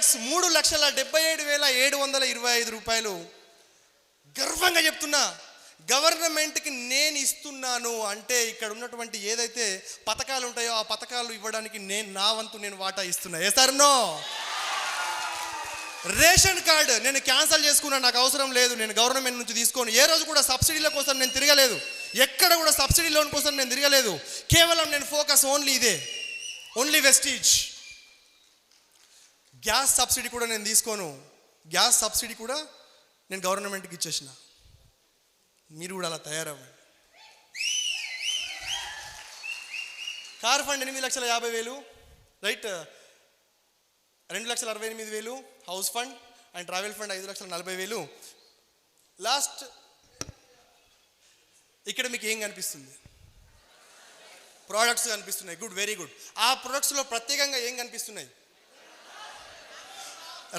3,77,725 రూపాయలు గర్వంగా చెప్తున్నా, గవర్నమెంట్కి నేను ఇస్తున్నాను అంటే ఇక్కడ ఉన్నటువంటి ఏదైతే పథకాలు ఉంటాయో ఆ పథకాలు ఇవ్వడానికి నా వంతు నేను వాటా ఇస్తున్నా. నో రేషన్ కార్డు నేను క్యాన్సిల్ చేసుకున్నా, నాకు అవసరం లేదు, నేను గవర్నమెంట్ నుంచి తీసుకోను. ఏ రోజు కూడా సబ్సిడీల కోసం నేను తిరగలేదు, ఎక్కడ కూడా సబ్సిడీ లోన్ కోసం నేను తిరగలేదు. కేవలం నేను ఫోకస్ ఓన్లీ ఇదే, ఓన్లీ వెస్టీజ్. గ్యాస్ సబ్సిడీ కూడా నేను తీసుకోను, గ్యాస్ సబ్సిడీ కూడా నేను గవర్నమెంట్కి ఇచ్చేసిన. మీరు కూడా అలా తయారవ్వండి. Car fund 8,50,000, right, 2,68,000. House fund and travel fund 5,40,000. Last ఇక్కడ మీకు ఏం కనిపిస్తుంది? ప్రోడక్ట్స్ కనిపిస్తున్నాయి. Good, very good. ఆ ప్రొడక్ట్స్లో ప్రత్యేకంగా ఏం కనిపిస్తున్నాయి?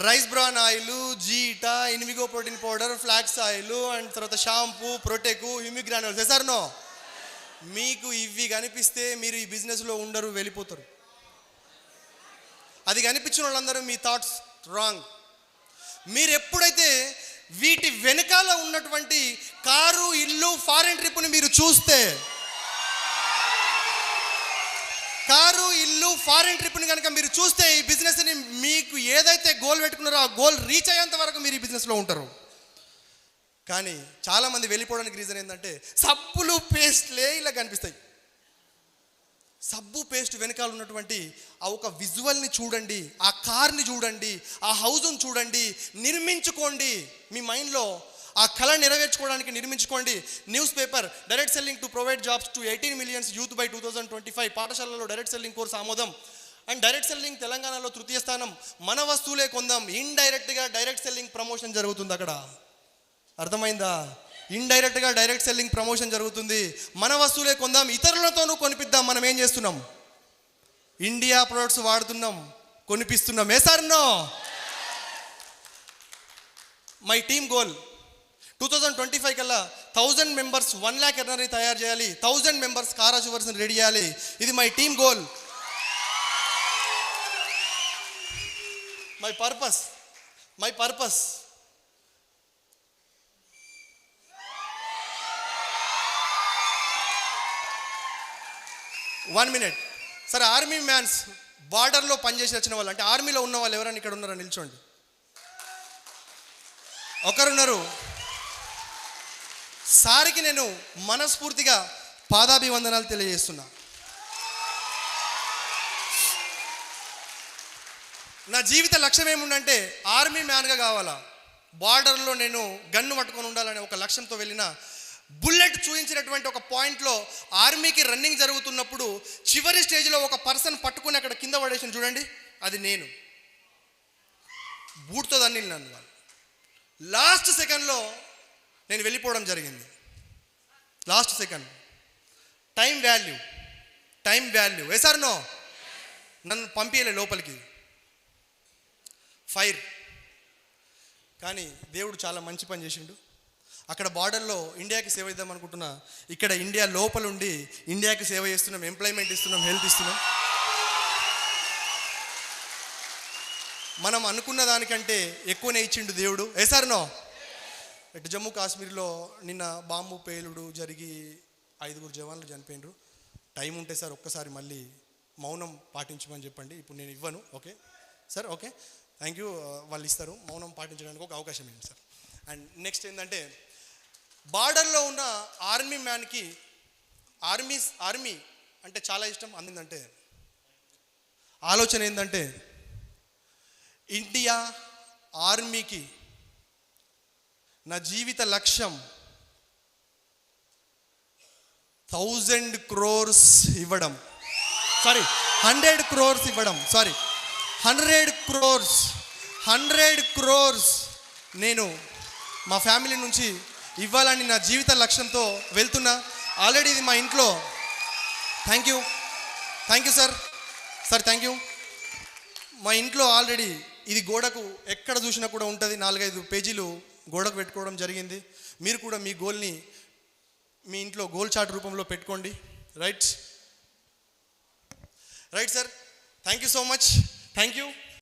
Rice bran oil, Zeta, Invigo protein powder, flax oil, and తర్వాత షాంపూ, ప్రొటెకు, హ్యూమిగ్రాన్యూల్స్. నో, మీకు ఇవి కనిపిస్తే మీరు ఈ బిజినెస్లో ఉండరు, వెళ్ళిపోతారు. అది కనిపించిన వాళ్ళందరూ మీ థాట్స్ రాంగ్. మీరు ఎప్పుడైతే వీటి వెనకాల ఉన్నటువంటి కారు, ఇల్లు, ఫారెన్ ట్రిప్ని మీరు చూస్తే, కారు, ఇల్లు, ఫారెన్ ట్రిప్ని కనుక మీరు చూస్తే, ఈ బిజినెస్ని మీకు ఏదైతే గోల్ పెట్టుకున్నారో ఆ గోల్ రీచ్ అయ్యేంత వరకు మీరు ఈ బిజినెస్లో ఉంటారు. కానీ చాలామంది వెళ్ళిపోవడానికి రీజన్ ఏంటంటే సబ్బులు, పేస్ట్లే ఇలా కనిపిస్తాయి. సబ్బు, పేస్ట్ వెనకాల ఉన్నటువంటి ఆ ఒక విజువల్ని చూడండి, ఆ కార్ని చూడండి, ఆ హౌస్ని చూడండి, నిర్మించుకోండి. మీ మైండ్లో ఆ కళ నెరవేర్చుకోవడానికి నిర్మించుకోండి. News paper, direct selling to provide jobs to 18 million youth by 2025. పాఠశాలలో డైరెక్ట్ సెల్లింగ్ కోర్స్ ఆమోదం. అండ్ డైరెక్ట్ సెల్లింగ్ తెలంగాణలో తృతీయ స్థానం. మన వస్తువులే కొందాం. ఇండైరెక్ట్గా డైరెక్ట్ సెల్లింగ్ ప్రమోషన్ జరుగుతుంది అక్కడ. అర్థమైందా? ఇండైరెక్ట్గా డైరెక్ట్ సెల్లింగ్ ప్రమోషన్ జరుగుతుంది. మన వస్తువులే కొందాం, ఇతరులతోనూ కొనిపిద్దాం. మనం ఏం చేస్తున్నాం? ఇండియా ప్రొడక్ట్స్ వాడుతున్నాం, కొనిపిస్తున్నాం. నో, మై టీమ్ గోల్ 2025 కల్లా 1000 members 1 lakh ఎర్నర్ని తయారు చేయాలి. 1000 members కార్ అచీవర్స్ని రెడీ చేయాలి. ఇది my team goal, my purpose. 1 minute. సరే, ఆర్మీ మ్యాన్స్, బార్డర్లో పనిచేసి వచ్చిన వాళ్ళు, అంటే ఆర్మీలో ఉన్న వాళ్ళు ఎవరైనా ఇక్కడ ఉన్నారా? నిల్చోండి. ఒకరున్నారు. సారికి నేను మనస్ఫూర్తిగా పాదాభివందనాలు తెలియజేస్తున్నా. నా జీవిత లక్ష్యం ఏముందంటే ఆర్మీ మ్యాన్గా కావాలా, బార్డర్లో నేను గన్ను పట్టుకొని ఉండాలనే ఒక లక్ష్యంతో వెళ్ళిన. బుల్లెట్ చూపించినటువంటి ఒక పాయింట్లో ఆర్మీకి రన్నింగ్ జరుగుతున్నప్పుడు చివరి స్టేజ్లో ఒక పర్సన్ పట్టుకుని అక్కడ కింద పడేసిన చూడండి, అది నేను. బూట్తో దాన్ని నన్ను లాస్ట్ సెకండ్లో నేను వెళ్ళిపోవడం జరిగింది. Last second. Time value. No, నన్ను పంపించలే లోపలికి, ఫైర్. కానీ దేవుడు చాలా మంచి పని చేసిండు. అక్కడ బార్డర్లో ఇండియాకి సేవ ఇద్దాం అనుకుంటున్నా, ఇక్కడ ఇండియా లోపల ఉండి ఇండియాకి సేవ చేస్తున్నాం, ఎంప్లాయ్మెంట్ ఇస్తున్నాం, హెల్త్ ఇస్తున్నాం. మనం అనుకున్న దానికంటే ఎక్కువనే ఇచ్చిండు దేవుడు. నో, ఇటు జమ్మూ కాశ్మీర్లో నిన్న బాంబు పేలుడు జరిగి 5 జవాన్లు చనిపోయినరు. టైం ఉంటే సార్ ఒక్కసారి మళ్ళీ మౌనం పాటించమని చెప్పండి. ఇప్పుడు నేను ఇవ్వను. Okay sir, okay, thank you. వాళ్ళు ఇస్తారు. మౌనం పాటించడానికి ఒక అవకాశం ఏంటి సార్. అండ్ నెక్స్ట్ ఏంటంటే, బార్డర్లో ఉన్న ఆర్మీ మ్యాన్కి ఆర్మీ అంటే చాలా ఇష్టం. అందిందంటే ఆలోచన ఏంటంటే, ఇండియా ఆర్మీకి నా జీవిత లక్ష్యం 1000 crores ఇవ్వడం. 100 crores ఇవ్వడం. 100 crores నేను మా ఫ్యామిలీ నుంచి ఇవ్వాలని నా జీవిత లక్ష్యంతో వెళ్తున్నా. ఆల్రెడీ ఇది మా ఇంట్లో. Thank you sir, thank you. మా ఇంట్లో ఆల్రెడీ ఇది గోడకు ఎక్కడ చూసినా కూడా ఉంటుంది. 4-5 పేజీలు గోడకు పెట్టుకోవడం జరిగింది. మీరు కూడా మీ గోల్ని మీ ఇంట్లో గోల్ చార్ట్ రూపంలో పెట్టుకోండి. Right sir, thank you so much. Thank you.